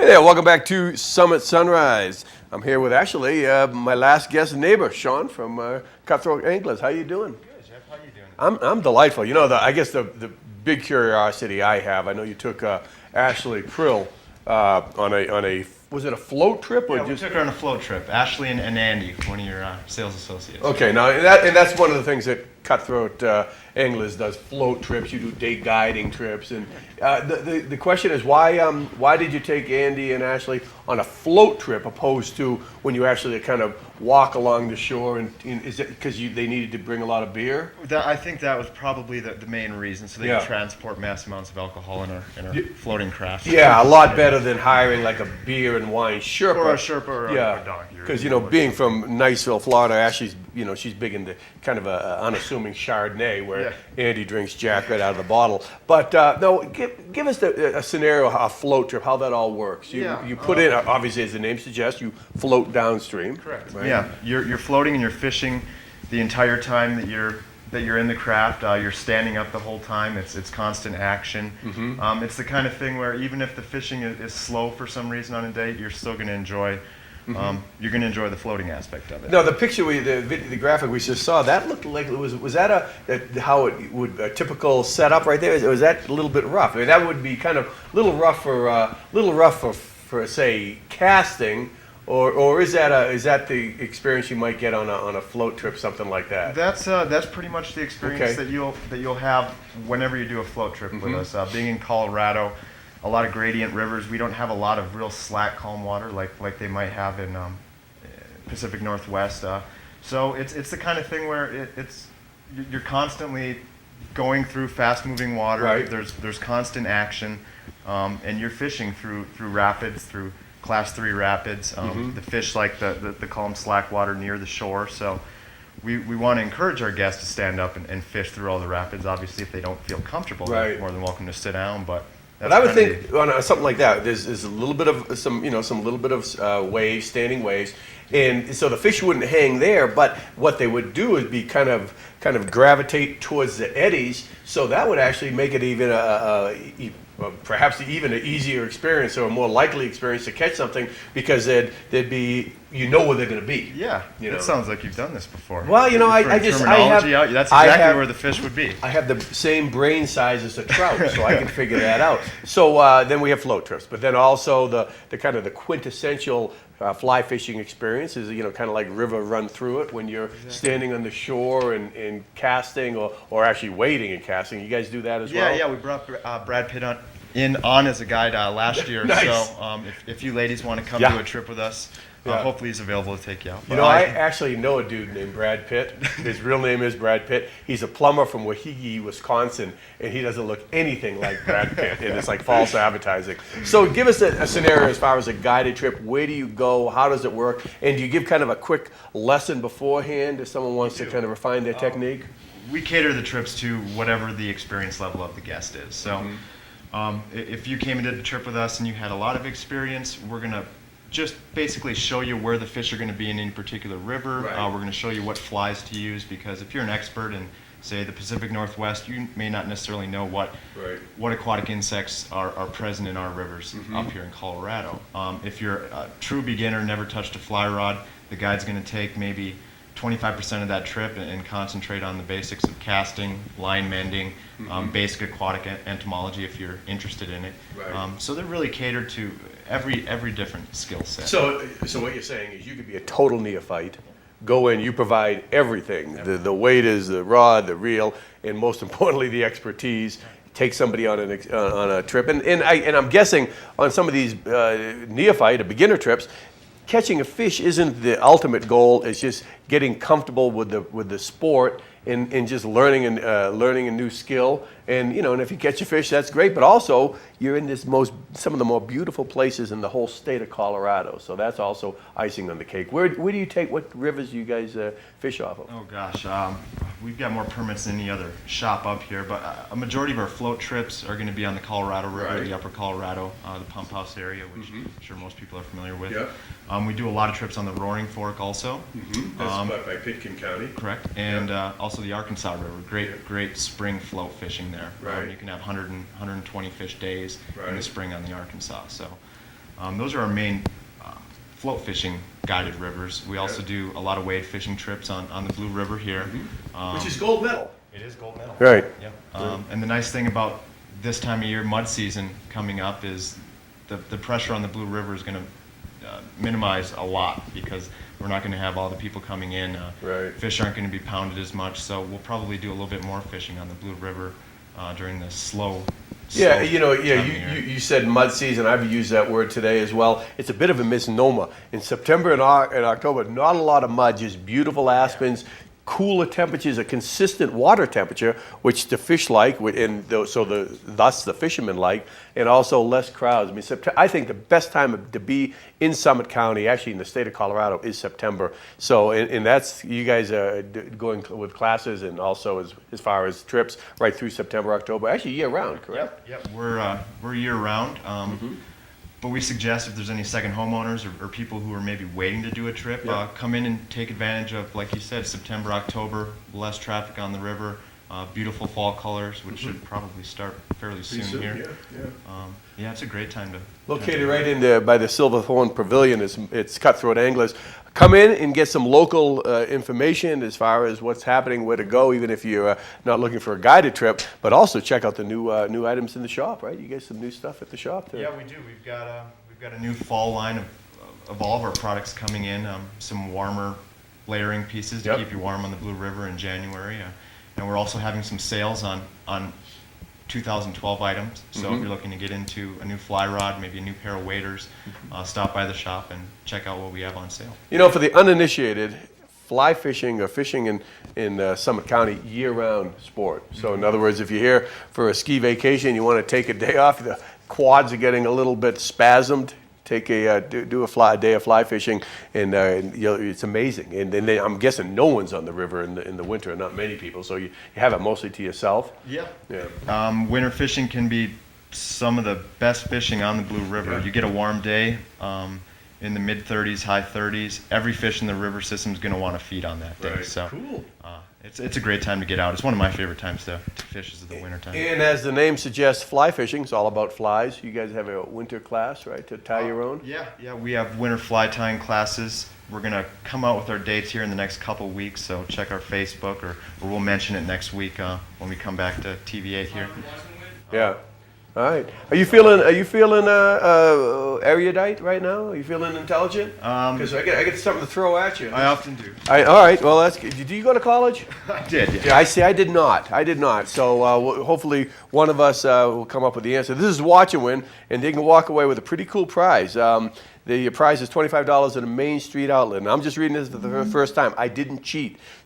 Hey there, welcome back to Summit Sunrise. I'm here with actually my last guest neighbor, Sean from Cutthroat Anglers. How you doing? Good, Jeff. How you doing? I'm delightful. You know, I guess the big curiosity I have, I know you took Ashley Prill on a, was it a float trip? Or Yeah, we took her on a float trip. Ashley and Andy, one of your sales associates. Okay, now and that's one of the things that Cutthroat Anglers does, float trips. You do day guiding trips, and the question is why did you take Andy and Ashley on a float trip opposed to when you actually kind of walk along the shore? And is it because they needed to bring a lot of beer? I think that was probably the main reason, so they could transport mass amounts of alcohol in our floating craft. Yeah, a lot better than hiring like a beer and wine Sherpa. Or a Sherpa or a donkey. Because being from Niceville, Florida, Ashley's she's big into kind of a unassuming Chardonnay, where Andy drinks Jack right out of the bottle. But no, give us a scenario, a float trip, how that all works. You put in, obviously, as the name suggests, you float downstream. Correct. Right? Yeah, you're floating and you're fishing the entire time that you're in the craft. You're standing up the whole time. It's constant action. Mm-hmm. It's the kind of thing where even if the fishing is slow for some reason on a day, you're still going to enjoy. You're going to enjoy the floating aspect of it. No, the picture the graphic we just saw, that looked like was that how it would a typical setup right there? Was that a little bit rough? I mean, that would be kind of a little rough for say casting. Or is that the experience you might get on a float trip, something like that? That's pretty much the experience that you'll have whenever you do a float trip with us. Being in Colorado, a lot of gradient rivers. We don't have a lot of real slack, calm water like they might have in Pacific Northwest. So it's the kind of thing where you're constantly going through fast-moving water. Right. There's constant action, and you're fishing through rapids, through Class 3 rapids. The fish like the calm slack water near the shore. So we want to encourage our guests to stand up and fish through all the rapids. Obviously, if they don't feel comfortable, they're more than welcome to sit down. But I would think on something like that, there's a little bit of some little bit of waves, standing waves, and so the fish wouldn't hang there. But what they would do is be kind of gravitate towards the eddies. So that would actually make it even perhaps even an easier experience or a more likely experience to catch something, because there'd be where they're going to be. Yeah, it sounds like you've done this before. Well, that's exactly where the fish would be. I have the same brain size as a trout, so I can figure that out. So then we have float trips, but then also the kind of the quintessential fly fishing experience is kind of like river run through it when you're standing on the shore and casting or actually wading and casting. You guys do that as well? Yeah, we brought Brad Pitt on as a guide last year. Nice. So if you ladies want to come do a trip with us, hopefully he's available to take you out. I actually know a dude named Brad Pitt. His real name is Brad Pitt. He's a plumber from Waukegan, Wisconsin, and he doesn't look anything like Brad Pitt, and it's like false advertising. So give us a scenario as far as a guided trip. Where do you go? How does it work? And do you give kind of a quick lesson beforehand if someone wants to kind of refine their technique? We cater the trips to whatever the experience level of the guest is. So if you came and did the trip with us and you had a lot of experience, we're going to just basically show you where the fish are going to be in any particular river. Right. We're going to show you what flies to use, because if you're an expert in, say, the Pacific Northwest, you may not necessarily know what aquatic insects are present in our rivers up here in Colorado. If you're a true beginner, never touched a fly rod, the guide's going to take maybe 25% of that trip and concentrate on the basics of casting, line mending, basic aquatic entomology if you're interested in it. Right. So they're really catered to every different skill set. So what you're saying is you could be a total neophyte, go in, you provide everything, the waders, the rod, the reel, and most importantly the expertise. Take somebody on a trip, and I'm guessing on some of these neophyte or beginner trips, catching a fish isn't the ultimate goal. It's just getting comfortable with the sport and just learning a new skill. And and if you catch a fish, that's great. But also, you're in some of the more beautiful places in the whole state of Colorado. So that's also icing on the cake. Where do you take? What rivers do you guys fish off of? Oh gosh, we've got more permits than any other shop up here. But a majority of our float trips are going to be on the Colorado River, the Upper Colorado, the Pump House area, which I'm sure most people are familiar with. Yep. We do a lot of trips on the Roaring Fork also. That's by Pitkin County. Correct. And also the Arkansas River. Great spring float fishing there. Right. You can have 120 fish days in the spring on the Arkansas. So Those are our main float fishing guided rivers. We also do a lot of wade fishing trips on the Blue River here. Which is gold medal. It is gold medal. Right. Yep. And the nice thing about this time of year, mud season coming up, is the pressure on the Blue River is going to minimize a lot because we're not going to have all the people coming in. Right. Fish aren't going to be pounded as much, so we'll probably do a little bit more fishing on the Blue River during the slow. Yeah, time of year. you said mud season. I've used that word today as well. It's a bit of a misnomer. In September and October, not a lot of mud, just beautiful aspens, cooler temperatures, a consistent water temperature, which the fish like, and thus the fishermen like, and also less crowds. I mean, I think the best time to be in Summit County, actually in the state of Colorado, is September. So, and that's, you guys are going with classes and also as far as trips right through September, October, actually year round, correct? Yep. We're year round. But we suggest if there's any second homeowners or people who are maybe waiting to do a trip, come in and take advantage of, like you said, September, October, less traffic on the river, beautiful fall colors, which should probably start fairly soon here. Yeah, it's a great time to. Located right in by the Silverthorne Pavilion, it's Cutthroat Anglers. Come in and get some local information as far as what's happening, where to go, even if you're not looking for a guided trip, but also check out the new items in the shop, right? You get some new stuff at the shop there. Yeah, we do. We've got a new fall line of all of our products coming in. Some warmer layering pieces to keep you warm on the Blue River in January, and we're also having some sales on 2012 items. So if you're looking to get into a new fly rod, maybe a new pair of waders, stop by the shop and check out what we have on sale. You know, for the uninitiated, fly fishing or fishing in Summit County, year-round sport. So in other words, if you're here for a ski vacation, you want to take a day off, the quads are getting a little bit spasmed, take a do a day of fly fishing, and it's amazing. And then I'm guessing no one's on the river in the winter, not many people. So you have it mostly to yourself. Yeah. Yeah. Winter fishing can be some of the best fishing on the Blue River. Yeah. You get a warm day in the mid 30s, high 30s. Every fish in the river system is going to want to feed on that day. Right. So Cool. It's a great time to get out. It's one of my favorite times to fish is the winter time. And as the name suggests, fly fishing is all about flies. You guys have a winter class, right, to tie your own? Yeah, we have winter fly tying classes. We're going to come out with our dates here in the next couple weeks, so check our Facebook, or we'll mention it next week when we come back to TV8 here. Yeah. All right. Are you feeling erudite right now? Are you feeling intelligent? Because I get something to throw at you. I often do. All right. Well, that's good. Did you go to college? I did, yeah. Yeah, I see. I did not. So hopefully one of us will come up with the answer. This is Watch and Win, and they can walk away with a pretty cool prize. The prize is $25 at a Main Street outlet. And I'm just reading this for the first time. I didn't cheat.